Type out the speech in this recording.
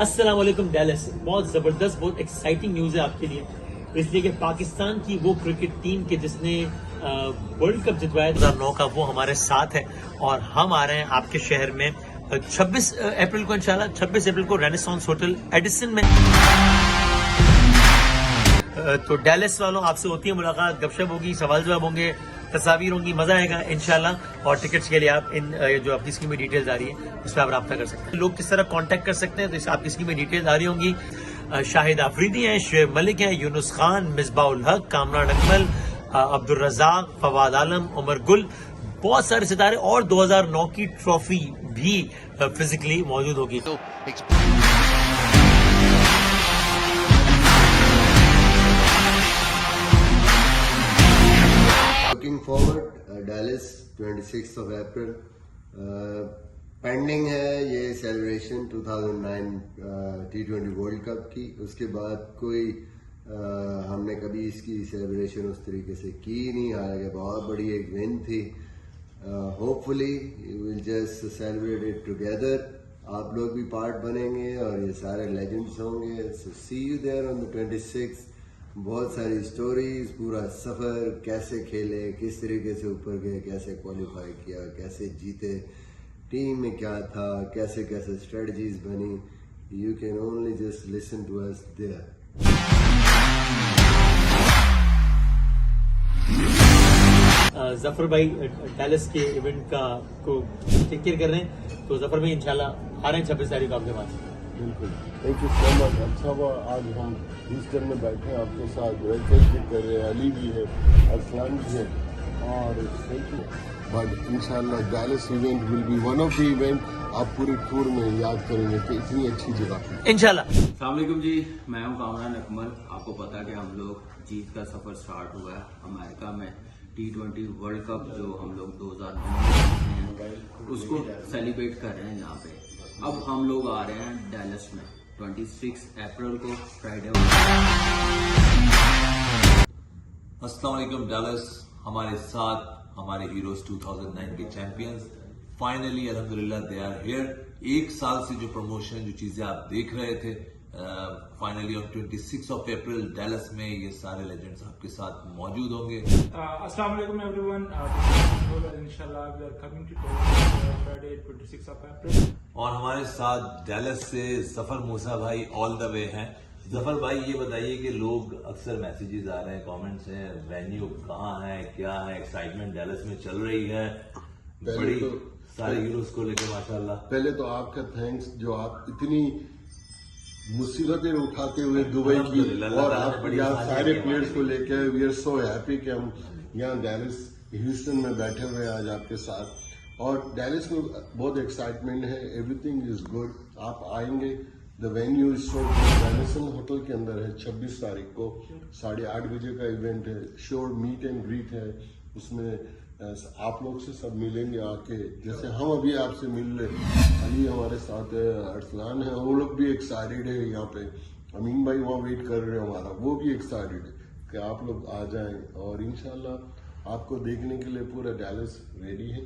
अस्सलाम वालेकुम डैलस, बहुत ज़बरदस्त बहुत एक्साइटिंग न्यूज़ है आपके लिए, इसलिए कि पाकिस्तान की वो क्रिकेट टीम के जिसने वर्ल्ड कप जितवाया 2009 का, वो हमारे साथ है और हम आ रहे हैं आपके शहर में 26 अप्रैल को इंशाल्लाह 26 अप्रैल को रेनेसांस होटल एडिसन में। तो डैलस वालों, आपसे होती है मुलाकात, गपशप होगी, सवाल जवाब होंगे, तस्वीर होंगी, मजा आएगा इंशाल्लाह। और टिकट्स के लिए आप इन जो आपकी स्क्रीन में डिटेल्स आ रही है उस पर आप रब्ता कर सकते हैं। लोग किस तरह कांटेक्ट कर सकते हैं, तो आपकी स्क्रीन में डिटेल्स आ रही होंगी। शाहिद आफरीदी हैं, शुएब मलिक हैं, यूनुस खान, मिसबाउल हक, कामरान अकमल, अब्दुल रज़ाक, फवाद आलम, उमर गुल, बहुत सारे सितारे, और 2009 की ट्रॉफी भी फिजिकली मौजूद होगी। तो Looking forward, Dallas 26th of April. Pending है ये सेलिब्रेशन 2009 T20 वर्ल्ड कप की। उसके बाद कोई हमने कभी इसकी सेलिब्रेशन उस तरीके से की नहीं, हालांकि बहुत बड़ी एक विन थी। Hopefully you will just celebrate it together. आप लोग भी पार्ट बनेंगे और ये सारे लेजेंड्स होंगे। So see you there on the 26th। बहुत सारी स्टोरीज, पूरा सफर, कैसे खेले, किस तरीके से ऊपर गए, कैसे क्वालिफाई किया, कैसे जीते, टीम में क्या था, कैसे कैसे स्ट्रेटजीज बनी। You can only just listen to us there. Zafar भाई डैलस के इवेंट का को टेक केयर कर रहे हैं, तो जफर भाई इंशाल्लाह आ रहे हैं 26 तारीख को आपके पास। बिल्कुल, थैंक यू सो मच। अच्छा हुआ आज हम ह्यूस्टन में बैठे हैं आपके साथ, ब्रेकफास्ट भी कर रहे हैं, अली भी है, अरसलान भी है, और थैंक यू। बट इंशाल्लाह Dallas event will be one of the event आप पूरी टूर में याद करेंगे कि इतनी अच्छी जगह इंशाल्लाह। अस्सलाम वालेकुम जी, मैं हूं कामरान अकमल। आपको पता है कि हम लोग जीत का सफर स्टार्ट हुआ है अमेरिका में। T20 वर्ल्ड कप जो हम लोग 2009 में उसको सेलिब्रेट कर रहे हैं यहाँ पे। अब हम लोग आ रहे हैं डैलस में 26 अप्रैल को, फ्राइडे। अस्सलाम वालेकुम डैलस, हमारे साथ हमारे हीरोज 2009 के चैंपियंस फाइनली अल्हम्दुलिल्लाह दे आर हियर। एक साल से जो प्रमोशन, जो चीजें आप देख रहे थे, finally on 26 of April Dallas में ये सारे लेजेंड्स आपके साथ मौजूद होंगे। अस्सलाम वालेकुम एवरीवन, इंशाल्लाह we are coming to Friday 26 of April. और हमारे साथ डैलस से जफर मूसा भाई ऑल द वे हैं। जफर भाई, ये बताइए कि लोग अक्सर मैसेजेस आ रहे हैं, कमेंट्स हैं, वेन्यू कहाँ है, क्या है, एक्साइटमेंट डैलस में चल रही है बड़ी, तो सारे हीरोज को लेकर माशाल्लाह। पहले तो आपका थैंक्स, जो आप इतनी मुसीबतें उठाते हुए दुबई की, और आप यहाँ सारे प्लेयर्स को लेके, वी आर सो हैप्पी कि हम यहाँ डैलस ह्यूस्टन में बैठे हुए हैं आज आपके साथ। और डैलस में बहुत एक्साइटमेंट है, एवरीथिंग इज गुड। आप आएंगे, the venue is so good. Renaissance hotel के अंदर है, 26 तारीख को 8:30 बजे का इवेंट है। श्योर मीट एंड ग्रीट है, उसमें आप लोग से सब मिलेंगे आके, जैसे हम अभी आपसे मिल रहे। अली हमारे साथ है, अरसलान है, वो लोग भी एक्साइटेड है यहाँ पे। अमीन भाई वहाँ वेट कर रहे हैं हमारा, वो भी एक्साइटेड है कि आप लोग आ जाएं, और इंशाल्लाह आपको देखने के लिए पूरा डैलस रेडी है।